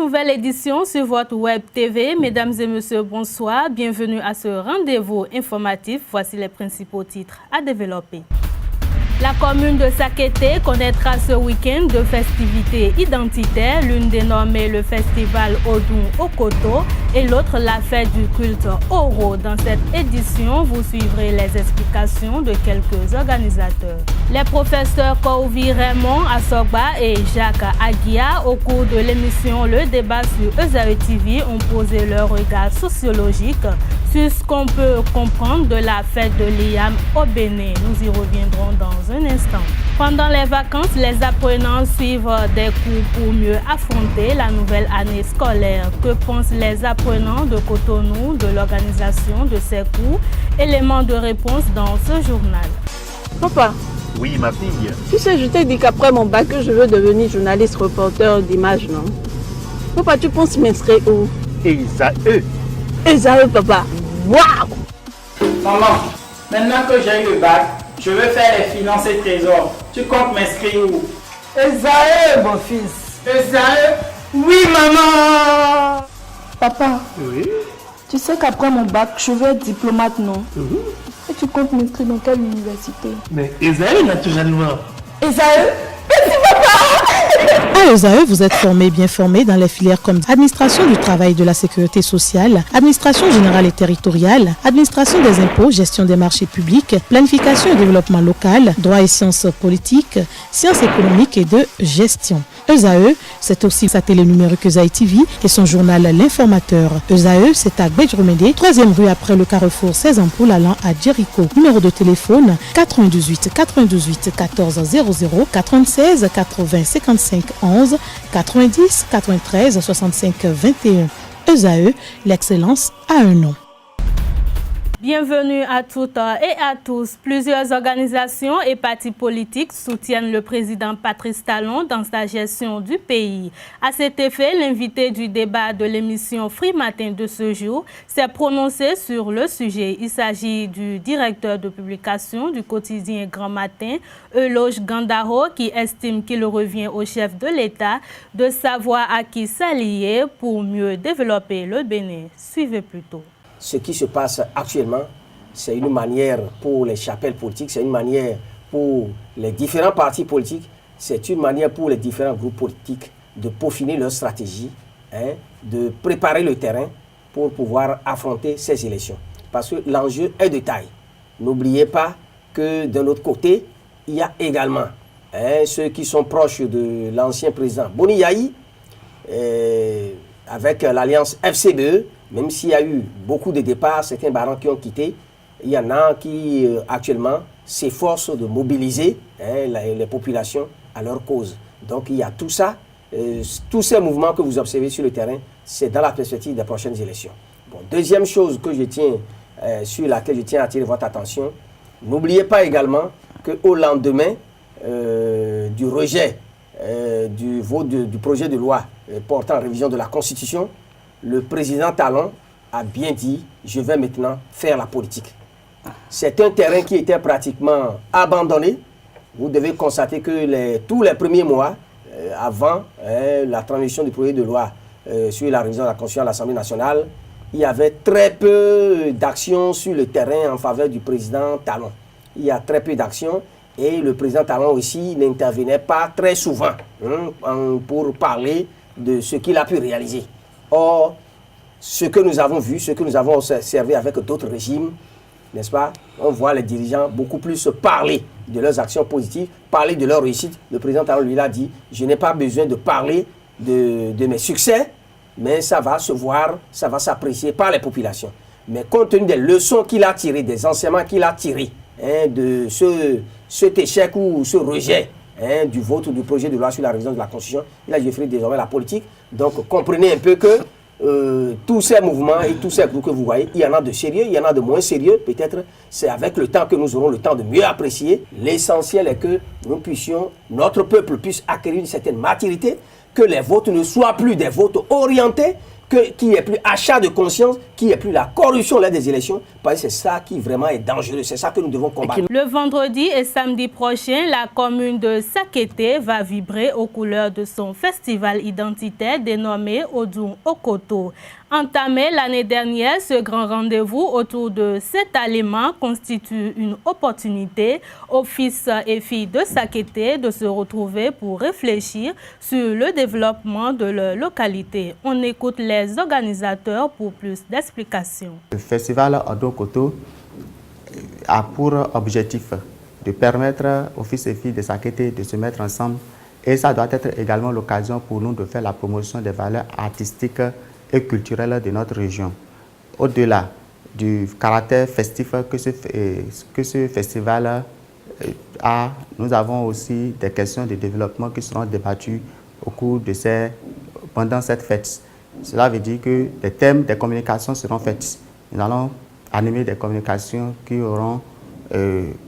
nouvelle édition sur votre web TV. Mesdames et messieurs, bonsoir. Bienvenue à ce rendez-vous informatif. Voici les principaux titres à développer. La commune de Sakété connaîtra ce week-end de festivités identitaires. L'une dénommée le festival Odun Okoto et l'autre la fête du culte Oro. Dans cette édition, vous suivrez les explications de quelques organisateurs. Les professeurs Kouvi Raymond Assogba et Jacques Aguia, au cours de l'émission Le Débat sur Ezae TV, ont posé leur regard sociologique sur ce qu'on peut comprendre de la fête de l'Iyam au Bénin. Nous y reviendrons dans un instant. Pendant les vacances, les apprenants suivent des cours pour mieux affronter la nouvelle année scolaire. Que pensent les apprenants de Cotonou de l'organisation de ces cours? Éléments de réponse dans ce journal. Papa. Oui, ma fille. Tu sais, je t'ai dit qu'après mon bac, je veux devenir journaliste reporter d'images, non? Papa, tu penses m'inscrire où? Ezae. Ezae, papa. Waouh! Maman, maintenant que j'ai eu le bac, je veux faire les finances et trésors. Tu comptes m'inscrire où? Ezae, mon fils. Ezae? Oui, maman! Papa, Oui. tu sais qu'après mon bac, je veux être diplomate, non? Et tu comptes m'inscrire dans quelle université? Mais Ezae, naturellement. Ezae? À Ezae, vous êtes formé, bien formé dans les filières comme administration du travail et de la sécurité sociale, administration générale et territoriale, administration des impôts, gestion des marchés publics, planification et développement local, droit et sciences politiques, sciences économiques et de gestion. Ezae, c'est aussi sa télé numérique Ezae TV et son journal L'Informateur. Ezae, c'est à Bedjromede, 3e rue après le carrefour 16 ampoules allant à Jericho. Numéro de téléphone 98 98 14 00 96 80 55 11 90 93 65 21. Ezae, l'excellence a un nom. Bienvenue à toutes et à tous. Plusieurs organisations et partis politiques soutiennent le président Patrice Talon dans sa gestion du pays. À cet effet, l'invité du débat de l'émission Free Matin de ce jour s'est prononcé sur le sujet. Il s'agit du directeur de publication du quotidien Grand Matin, Euloge Gandaro, qui estime qu'il revient au chef de l'État de savoir à qui s'allier pour mieux développer le Bénin. Suivez plutôt. Ce qui se passe actuellement, c'est une manière pour les chapelles politiques, c'est une manière pour les différents partis politiques, c'est une manière pour les différents groupes politiques de peaufiner leur stratégie, de préparer le terrain pour pouvoir affronter ces élections. Parce que l'enjeu est de taille. N'oubliez pas que de l'autre côté, il y a également ceux qui sont proches de l'ancien président Boni Yayi, avec l'alliance FCBE. Même s'il y a eu beaucoup de départs, certains barons qui ont quitté, il y en a qui actuellement s'efforcent de mobiliser les populations à leur cause. Donc il y a tout ça, tous ces mouvements que vous observez sur le terrain, c'est dans la perspective des prochaines élections. Bon, deuxième chose que je tiens, sur laquelle je tiens à attirer votre attention, n'oubliez pas également qu'au lendemain du rejet du vote du projet de loi portant révision de la Constitution, le président Talon a bien dit « je vais maintenant faire la politique ». C'est un terrain qui était pratiquement abandonné. Vous devez constater que tous les premiers mois, avant la transition du projet de loi sur la révision de la Constitution à l'Assemblée nationale, il y avait très peu d'actions sur le terrain en faveur du président Talon. Il y a très peu d'actions et le président Talon aussi n'intervenait pas très souvent pour parler de ce qu'il a pu réaliser. Or, ce que nous avons vu, ce que nous avons observé avec d'autres régimes, n'est-ce pas? On voit les dirigeants beaucoup plus parler de leurs actions positives, parler de leur réussite. Le président Talon lui a dit, je n'ai pas besoin de parler de mes succès, mais ça va se voir, ça va s'apprécier par les populations. Mais compte tenu des leçons qu'il a tirées, des enseignements qu'il a tirés, de cet échec ou ce rejet du vote ou du projet de loi sur la révision de la Constitution, il a dit, je ferai désormais la politique. Donc comprenez un peu que tous ces mouvements et tous ces groupes que vous voyez, il y en a de sérieux, il y en a de moins sérieux. Peut-être c'est avec le temps que nous aurons le temps de mieux apprécier. L'essentiel est que nous puissions, notre peuple puisse acquérir une certaine maturité, que les votes ne soient plus des votes orientés, qu'il n'y ait plus achat de conscience, qu'il n'y ait plus la corruption lors des élections, parce que c'est ça qui vraiment est dangereux, c'est ça que nous devons combattre. Le vendredi et samedi prochain, la commune de Sakété va vibrer aux couleurs de son festival identitaire dénommé Odun Okoto. Entamé l'année dernière, ce grand rendez-vous autour de cet aliment constitue une opportunité aux fils et filles de Sakété de se retrouver pour réfléchir sur le développement de leur localité. On écoute les organisateurs pour plus d'explications. Le festival Odun Okoto a pour objectif de permettre aux fils et filles de Sakété de se mettre ensemble, et ça doit être également l'occasion pour nous de faire la promotion des valeurs artistiques et culturelles de notre région. Au-delà du caractère festif que ce festival a, nous avons aussi des questions de développement qui seront débattues au cours de pendant cette fête. Cela veut dire que des thèmes de communication seront faits. Nous allons animer des communications qui auront,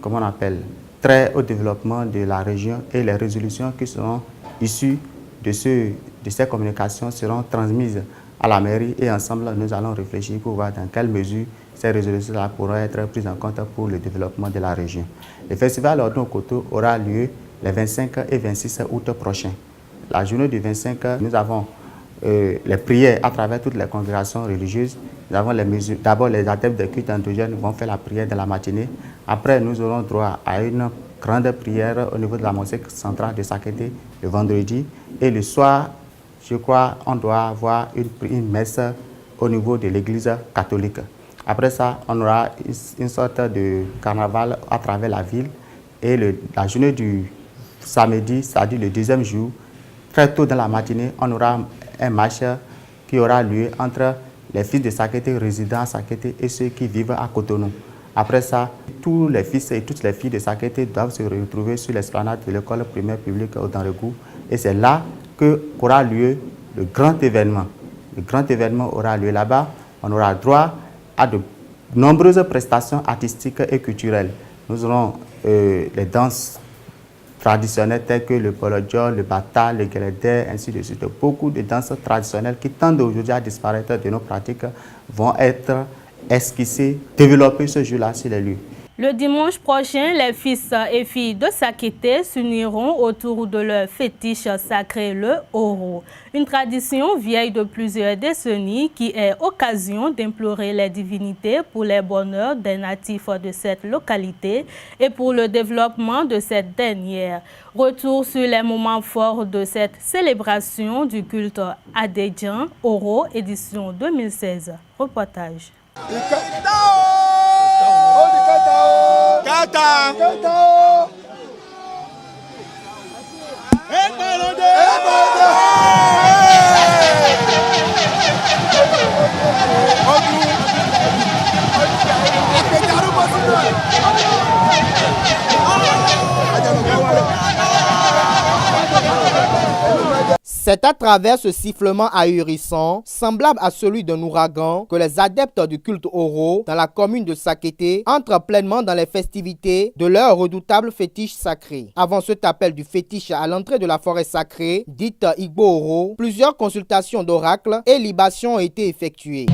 comment on appelle, trait au développement de la région, et les résolutions qui seront issues de ces communications seront transmises à la mairie, et ensemble nous allons réfléchir pour voir dans quelle mesure ces résolutions-là pourront être prises en compte pour le développement de la région. Le festival Odun Okoto aura lieu les 25 et 26 août prochains. La journée du 25, nous avons les prières à travers toutes les congrégations religieuses. Nous avons d'abord les adeptes de culte endogène vont faire la prière de la matinée. Après, nous aurons droit à une grande prière au niveau de la mosquée centrale de Sakété le vendredi. Et le soir, je crois, on doit avoir une messe au niveau de l'église catholique. Après ça, on aura une sorte de carnaval à travers la ville. Et la journée du samedi, c'est-à-dire le deuxième jour, très tôt dans la matinée, on aura un match qui aura lieu entre les fils de Sakété résidant à Sakété et ceux qui vivent à Cotonou. Après ça, tous les fils et toutes les filles de Sakété doivent se retrouver sur l'esplanade de l'école primaire publique dans le Gou. Et c'est là qu'aura lieu le grand événement. Le grand événement aura lieu là-bas. On aura droit à de nombreuses prestations artistiques et culturelles. Nous aurons les danses traditionnelles telles que le polodjo, le bata, le guélédé, ainsi de suite. Beaucoup de danses traditionnelles qui tendent aujourd'hui à disparaître de nos pratiques vont être esquissées, développées ce jour-là sur les lieux. Le dimanche prochain, les fils et filles de Sakété s'uniront autour de leur fétiche sacré, le Oro. Une tradition vieille de plusieurs décennies qui est occasion d'implorer les divinités pour les bonheurs des natifs de cette localité et pour le développement de cette dernière. Retour sur les moments forts de cette célébration du culte adédian, Oro, édition 2016. Reportage. C'est à travers ce sifflement ahurissant, semblable à celui d'un ouragan, que les adeptes du culte Oro dans la commune de Sakété entrent pleinement dans les festivités de leur redoutable fétiche sacré. Avant cet appel du fétiche à l'entrée de la forêt sacrée, dite Igbo Oro, plusieurs consultations d'oracles et libations ont été effectuées.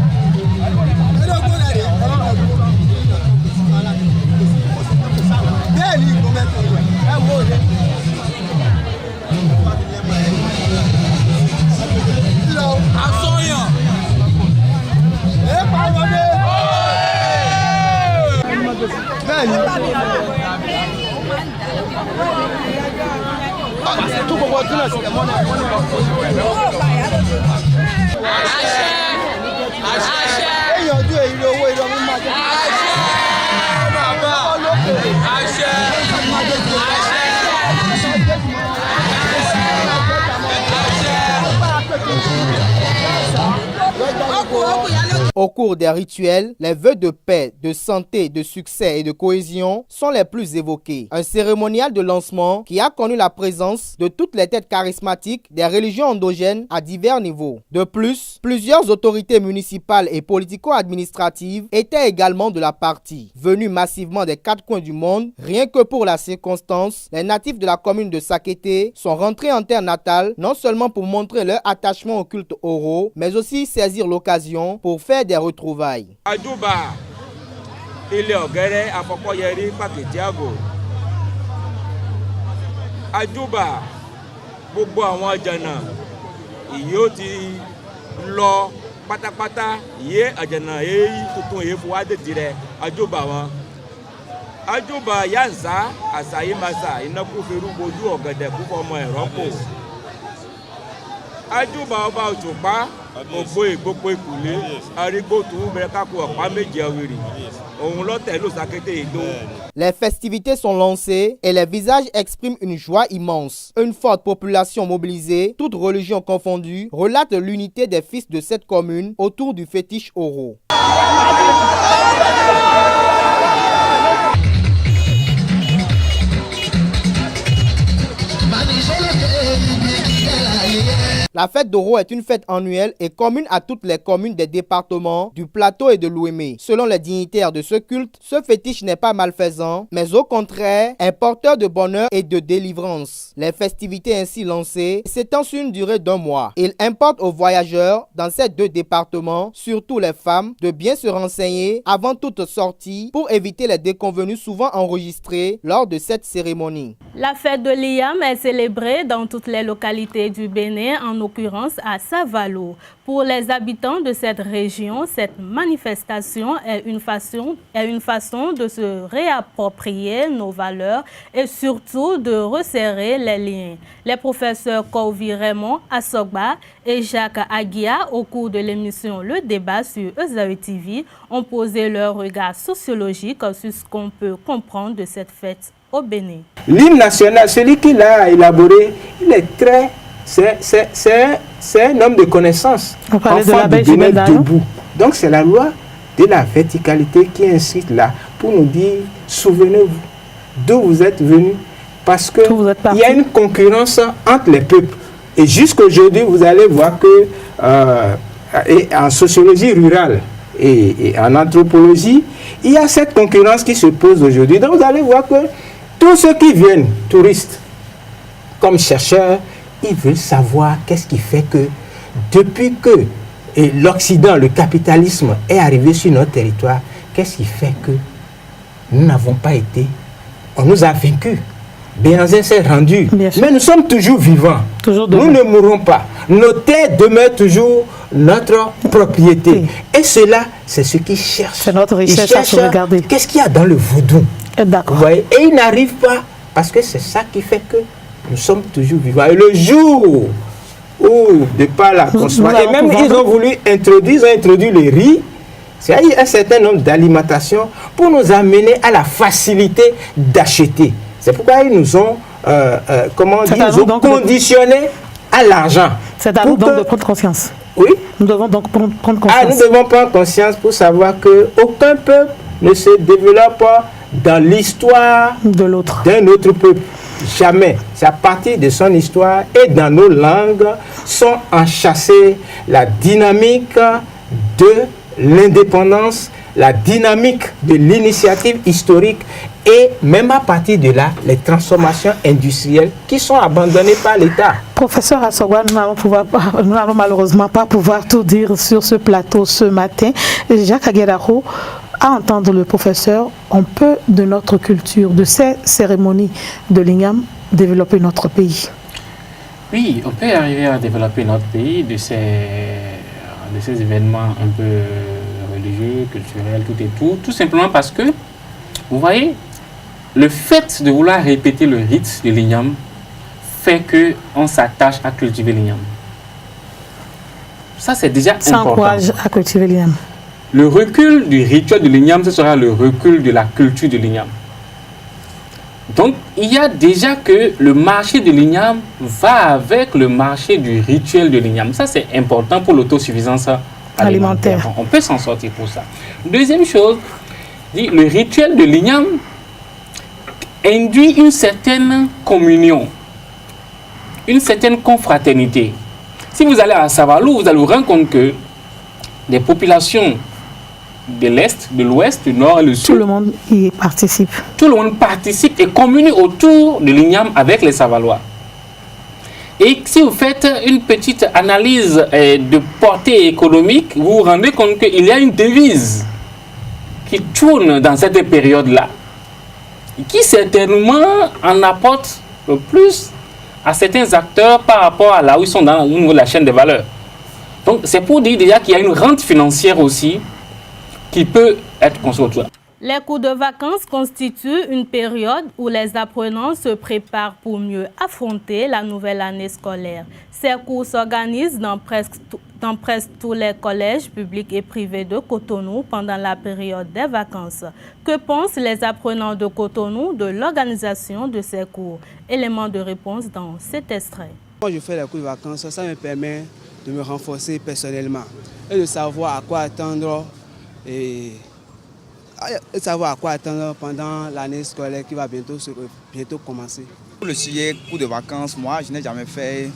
Au cours des rituels, les vœux de paix, de santé, de succès et de cohésion sont les plus évoqués. Un cérémonial de lancement qui a connu la présence de toutes les têtes charismatiques des religions endogènes à divers niveaux. De plus, plusieurs autorités municipales et politico-administratives étaient également de la partie. Venus massivement des quatre coins du monde, rien que pour la circonstance, les natifs de la commune de Sakété sont rentrés en terre natale, non seulement pour montrer leur attachement au culte Oro, mais aussi saisir l'occasion pour faire des retrouvailles. Ajoba yanza asayi masa inaku feru boju ogede kuko ọmọ ẹ̀rọ́pò. Ajoba ọba òtùpá ògbó ìgbópo ìkùlé arígbó tó ń bẹ̀rẹ̀ kákó ọ̀pá méje ọ̀wìrì. Òun lọ́tẹ̀ ló Sakété Ìdó. Les festivités sont lancées et les visages expriment une joie immense. Une forte population mobilisée, toutes religions confondues, relate l'unité des fils de cette commune autour du fétiche Oro. La fête d'Oro est une fête annuelle et commune à toutes les communes des départements du Plateau et de l'Ouémé. Selon les dignitaires de ce culte, ce fétiche n'est pas malfaisant, mais au contraire, est porteur de bonheur et de délivrance. Les festivités ainsi lancées s'étendent sur une durée d'1 mois. Il importe aux voyageurs dans ces 2 départements, surtout les femmes, de bien se renseigner avant toute sortie pour éviter les déconvenues souvent enregistrées lors de cette cérémonie. La fête de l'Iyam est célébrée dans toutes les localités du Bénin, en l'occurrence à Savalo. Pour les habitants de cette région, cette manifestation est une façon de se réapproprier nos valeurs et surtout de resserrer les liens. Les professeurs Kovi Raymond Assogba et Jacques Aguia, au cours de l'émission Le Débat sur Ezaï TV, ont posé leur regard sociologique sur ce qu'on peut comprendre de cette fête au Bénin. L'hymne national, celui qui l'a élaboré, il est très... C'est un homme de connaissance. On parlait de l'abbé Gibelda, debout. Donc c'est la loi de la verticalité qui est inscrite là pour nous dire, souvenez-vous d'où vous êtes venus, parce qu'il y a une concurrence entre les peuples. Et jusqu'à aujourd'hui, vous allez voir que en sociologie rurale et en anthropologie, il y a cette concurrence qui se pose aujourd'hui. Donc vous allez voir que tous ceux qui viennent, touristes, comme chercheurs, ils veulent savoir qu'est-ce qui fait que depuis que l'Occident, le capitalisme est arrivé sur notre territoire, qu'est-ce qui fait que nous n'avons pas été, on nous a vaincus. Béhanzin s'est rendu, mais nous sommes toujours vivants. Nous ne mourrons pas. Nos terres demeurent toujours notre propriété. Et cela, c'est ce qu'ils cherchent. C'est notre richesse à se regarder. Qu'est-ce qu'il y a dans le vaudou? D'accord. Et ils n'arrivent pas, parce que c'est ça qui fait que nous sommes toujours vivants. Et le jour où, de par la consommation, et même ils ont voulu introduire, les riz, c'est un certain nombre d'alimentations pour nous amener à la facilité d'acheter. C'est pourquoi ils nous ont, conditionnés à l'argent. C'est à nous donc de prendre conscience. Oui. Nous devons donc prendre conscience. Nous devons prendre conscience pour savoir qu'aucun peuple ne se développe dans l'histoire d'un autre peuple. Jamais. C'est à partir de son histoire et dans nos langues sont enchâssées la dynamique de l'indépendance, la dynamique de l'initiative historique et même à partir de là, les transformations industrielles qui sont abandonnées par l'État. Professeur Assogba, nous n'allons malheureusement pas pouvoir tout dire sur ce plateau ce matin. Jacques Agueraro, à entendre le professeur, on peut de notre culture, de ces cérémonies de l'Iyam, développer notre pays. Oui, on peut arriver à développer notre pays de ces événements un peu religieux, culturels, tout simplement parce que, vous voyez, le fait de vouloir répéter le rite de l'Iyam fait qu'on s'attache à cultiver l'Iyam. Ça, c'est déjà important. Ça encourage à cultiver l'Iyam. Le recul du rituel de l'Iyam, ce sera le recul de la culture de l'Iyam. Donc, il y a déjà que le marché de l'Iyam va avec le marché du rituel de l'Iyam. Ça, c'est important pour l'autosuffisance alimentaire. On peut s'en sortir pour ça. Deuxième chose, le rituel de l'igname induit une certaine communion, une certaine confraternité. Si vous allez à Savalou, vous allez vous rendre compte que les populations de l'Est, de l'Ouest, du Nord et du Sud, tout le monde y participe. Tout le monde participe et communie autour de l'igname avec les Savalois. Et si vous faites une petite analyse de portée économique, vous vous rendez compte qu'il y a une devise qui tourne dans cette période-là, qui certainement en apporte le plus à certains acteurs par rapport à là où ils sont au niveau de la chaîne de valeur. Donc c'est pour dire déjà qu'il y a une rente financière aussi qui peut être construite. Les cours de vacances constituent une période où les apprenants se préparent pour mieux affronter la nouvelle année scolaire. Ces cours s'organisent dans presque tous les collèges publics et privés de Cotonou pendant la période des vacances. Que pensent les apprenants de Cotonou de l'organisation de ces cours? Élément de réponse dans cet extrait. Quand je fais les cours de vacances, ça me permet de me renforcer personnellement et de savoir à quoi attendre et savoir à quoi attendre pendant l'année scolaire qui va bientôt commencer. Pour le sujet cours de vacances, moi je n'ai jamais fait.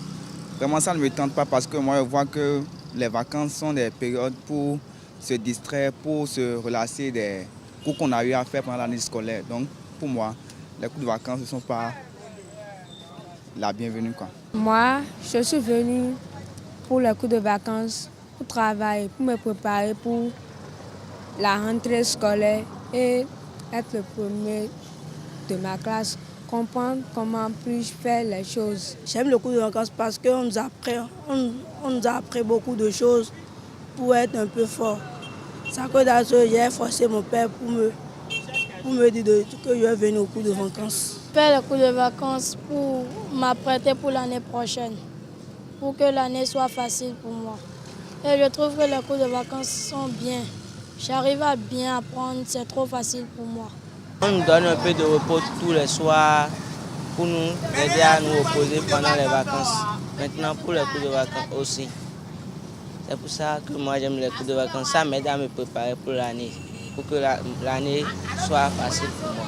Vraiment ça ne me tente pas parce que moi je vois que les vacances sont des périodes pour se distraire, pour se relâcher des cours qu'on a eu à faire pendant l'année scolaire. Donc pour moi, les cours de vacances ne sont pas la bienvenue, quoi. Moi, je suis venue pour les cours de vacances, pour travailler, pour me préparer pour la rentrée scolaire et être le premier de ma classe, comprendre comment puis-je faire les choses. J'aime le cours de vacances parce qu'on nous a appris beaucoup de choses pour être un peu fort. C'est à cause de ça j'ai forcé mon père pour me dire que je vais venir au cours de vacances. Je fais le cours de vacances pour m'apprêter pour l'année prochaine, pour que l'année soit facile pour moi. Et je trouve que les cours de vacances sont bien. J'arrive à bien apprendre, c'est trop facile pour moi. On nous donne un peu de repos tous les soirs pour nous aider à nous reposer pendant les vacances. Maintenant pour les cours de vacances aussi. C'est pour ça que moi j'aime les cours de vacances. Ça m'aide à me préparer pour l'année, pour que l'année soit facile pour moi.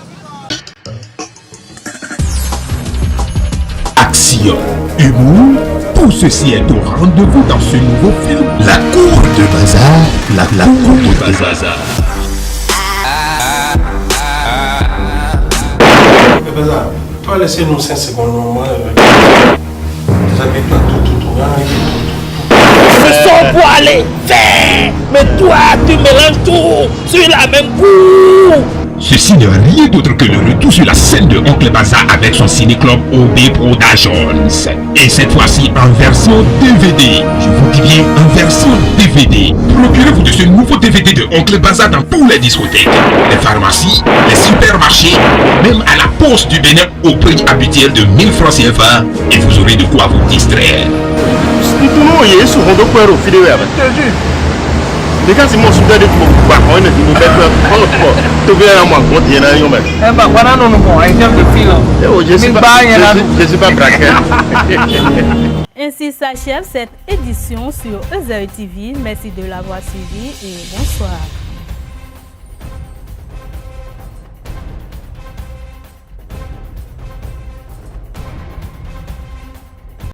Action, humour, tout ceci est au rendez-vous dans ce nouveau film. La cour de bazar, la cour de bazar. Bazar, tu vas laisser nous 5 secondes, moi. J'habite pas tout. Ce sont pour aller faire. Mais toi, tu mélanges tout sur la même cour. Ceci n'est rien d'autre que le retour sur la scène de Oncle Bazar avec son ciné-club OB Productions. Et cette fois-ci en version DVD. Je vous dis bien en version DVD. Procurez-vous de ce nouveau DVD de Oncle Bazar dans toutes les discothèques, les pharmacies, les supermarchés, même à la poste du Bénin au prix habituel de 1000 francs CFA. Et vous aurez de quoi vous distraire. Les gars, c'est mon super de tout le monde. Je suis pas braqué. Ainsi s'achève cette édition sur EZEU TV. Merci de l'avoir suivi et bonsoir.